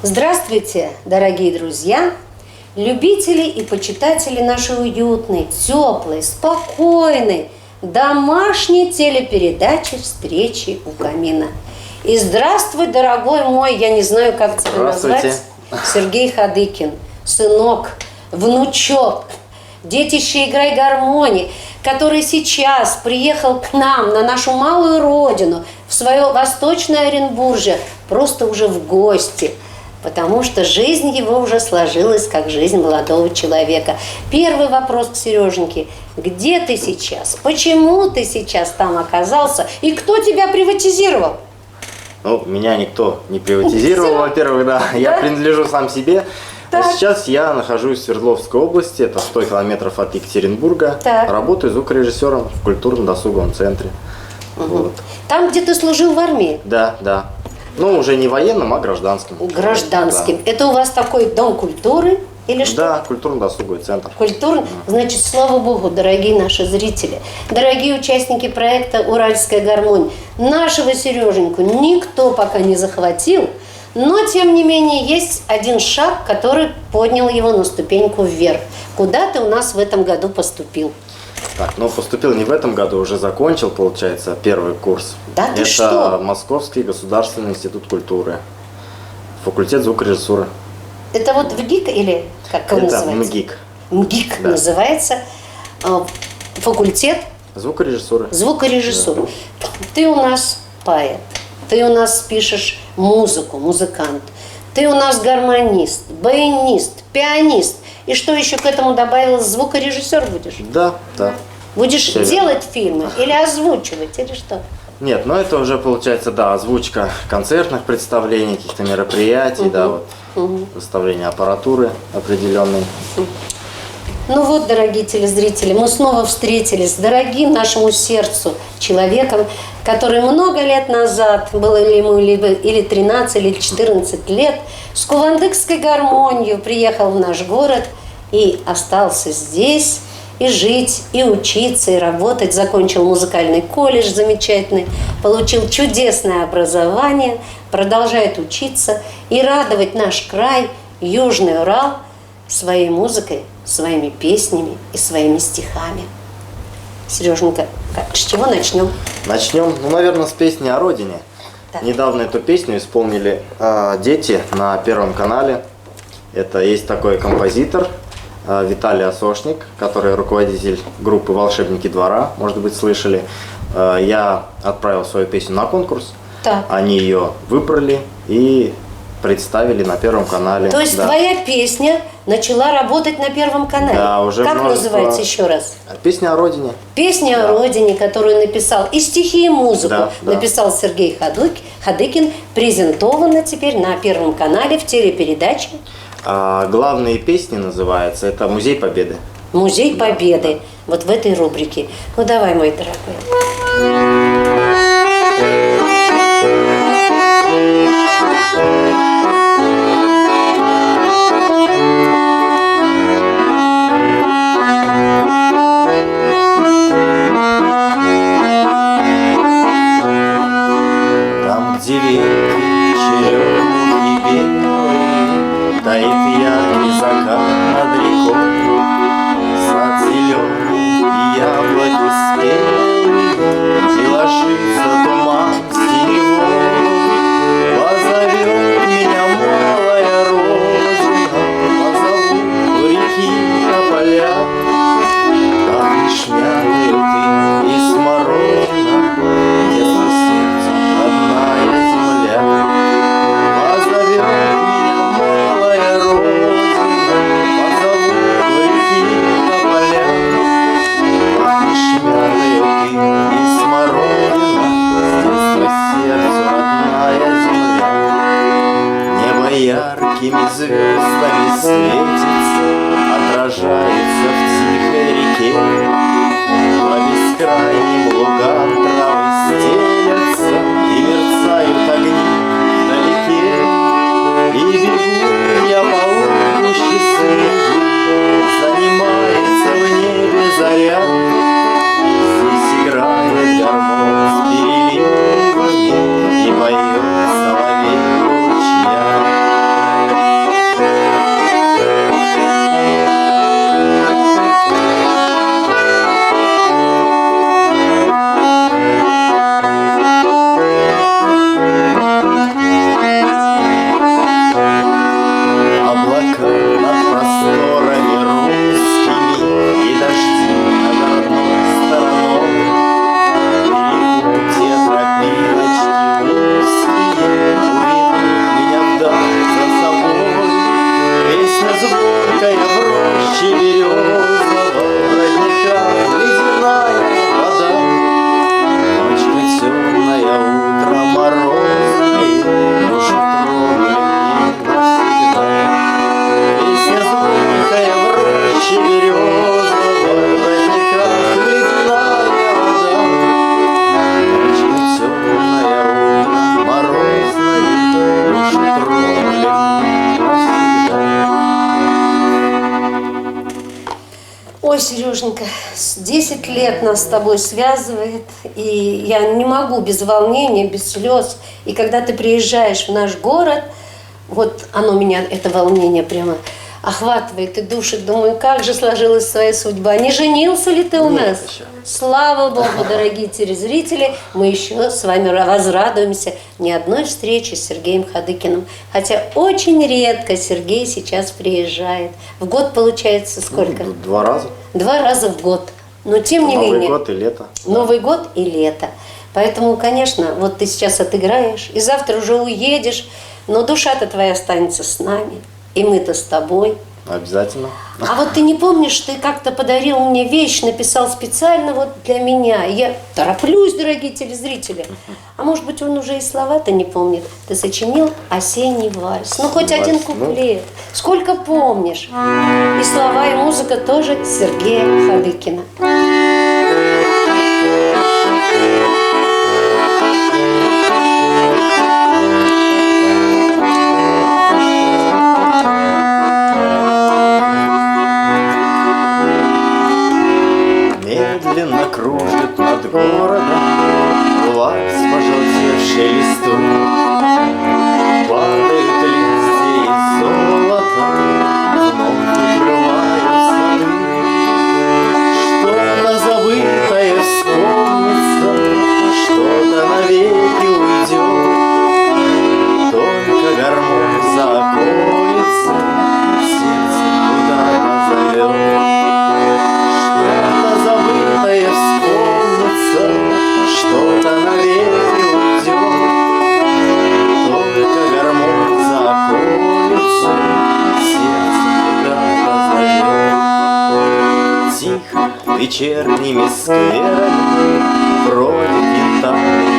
Здравствуйте, дорогие друзья, любители и почитатели нашей уютной, теплой, спокойной, домашней телепередачи «Встречи у камина». И здравствуй, дорогой мой, я не знаю, как тебя назвать, Сергей Хадыкин, сынок, внучок, детище «Играй гармонии», который сейчас приехал к нам, на нашу малую родину, в свое восточное Оренбуржье, просто уже в гости, потому что жизнь его уже сложилась, как жизнь молодого человека. Первый вопрос к Сереженьке. Где ты сейчас? Почему ты сейчас там оказался? И кто тебя приватизировал? Ну, меня никто не приватизировал, во-первых, да. Я принадлежу сам себе. А сейчас я нахожусь в Свердловской области, это 100 километров от Екатеринбурга. Работаю звукорежиссером в культурно-досуговом центре. Вот. Там, где ты служил в армии? Да, да. Ну, уже не военным, а гражданским. Гражданским. Да. Это у вас такой дом культуры или что? Да, культурно-досуговый центр. Значит, слава богу, дорогие наши зрители, дорогие участники проекта «Уральская гармония», нашего Сереженьку никто пока не захватил, но, тем не менее, есть один шаг, который поднял его на ступеньку вверх. Куда ты у нас в этом году поступил? Так, ну, поступил не в этом году, уже закончил, получается, первый курс. Да ты что? Это Московский государственный институт культуры, факультет звукорежиссуры. Это вот в ГИК или как он называется? Это МГИК. МГИК да. Называется факультет звукорежиссуры. Звукорежиссуры. Да. Ты у нас поэт, ты у нас пишешь музыку, музыкант, ты у нас гармонист, баянист, пианист. И что еще к этому добавилось? Звукорежиссер будешь? Да, да. Будешь делать фильмы или озвучивать, или что? Нет, ну это уже получается, да, озвучка концертных представлений, каких-то мероприятий, да, вот, выставление аппаратуры определенной. Ну вот, дорогие телезрители, мы снова встретились с дорогим нашему сердцу человеком, который много лет назад, было ли ему или 13, или 14 лет, с кувандыкской гармонией приехал в наш город и остался здесь, и жить, и учиться, и работать. Закончил музыкальный колледж замечательный, получил чудесное образование, продолжает учиться и радовать наш край, Южный Урал, своей музыкой, своими песнями и своими стихами. Сереженька, с чего начнем? Начнем, ну, наверное, с песни о родине. Так. Недавно эту песню исполнили дети на Первом канале. Это есть такой композитор Виталий Осошник, который руководитель группы «Волшебники двора», может быть, слышали. Я отправил свою песню на конкурс. Так. Они ее выбрали и представили на Первом канале. То есть твоя песня начала работать на Первом канале? Да, уже как называется еще раз? Песня о родине. Песня о родине, которую написал и стихи, и музыку написал Сергей Хадыкин, презентована теперь на Первом канале в телепередаче. Главные песни называются, это «Музей Победы». «Музей Победы», да. Вот в этой рубрике. Ну давай, мой дорогой. Там, где реки черемухи белые, тает яркий закат над рекой, сад зеленый и яблоки спелые, и ложится туман синевой. Позовет меня малая родина, позову у реки на поля, как лишь мятую ты и смородина, детство сердце родная земля. Позовет меня малая родина, позову у реки на поля, как лишь мятую ты и смородина, детство сердце родная земля. Небо яркими звездами светится, отражается в тихой реке. По бескрайним лугам травы стелятся, и мерцают огни вдалеке. И бегу я по лугу счастливый, занимается в небе заря. Здесь играет гармон с переливами, и поет соловей у ручья. Сашенька, 10 лет нас с тобой связывает, и я не могу без волнения, без слез. И когда ты приезжаешь в наш город, вот оно меня, это волнение прямо охватывает и душит. Думаю, как же сложилась своя судьба. Не женился ли ты у Нет нас? еще. Слава Богу, дорогие телезрители, мы еще с вами возрадуемся ни одной встрече с Сергеем Хадыкиным. Хотя очень редко Сергей сейчас приезжает. В год получается сколько? 2 раза. 2 раза в год. Но тем не менее. Новый год и лето. Новый год и лето. Поэтому, конечно, вот ты сейчас отыграешь, и завтра уже уедешь, но душа-то твоя останется с нами, и мы-то с тобой. Обязательно. А вот ты не помнишь, ты как-то подарил мне вещь, написал специально вот для меня. Я тороплюсь, дорогие телезрители. А может быть, он уже и слова-то не помнит. Ты сочинил «Осенний вальс». Ну, хоть один Вальс, куплет. Сколько помнишь. И слова, и музыка тоже Сергея Хадыкина. Медленно кружит над городом вальс, пожелтевшей листвы. Падают листья из золота, вновь укрывают сады. Что-то забытое вспомнится, что-то навеки уйдет. Только гармонь заколется, сердце куда-то зовет. Что-то забытое вспомнится, что-то навеки уйдет. Только гармонь заколется, сердце куда-то зовет. Тихо вечерними скверами бродит янтарь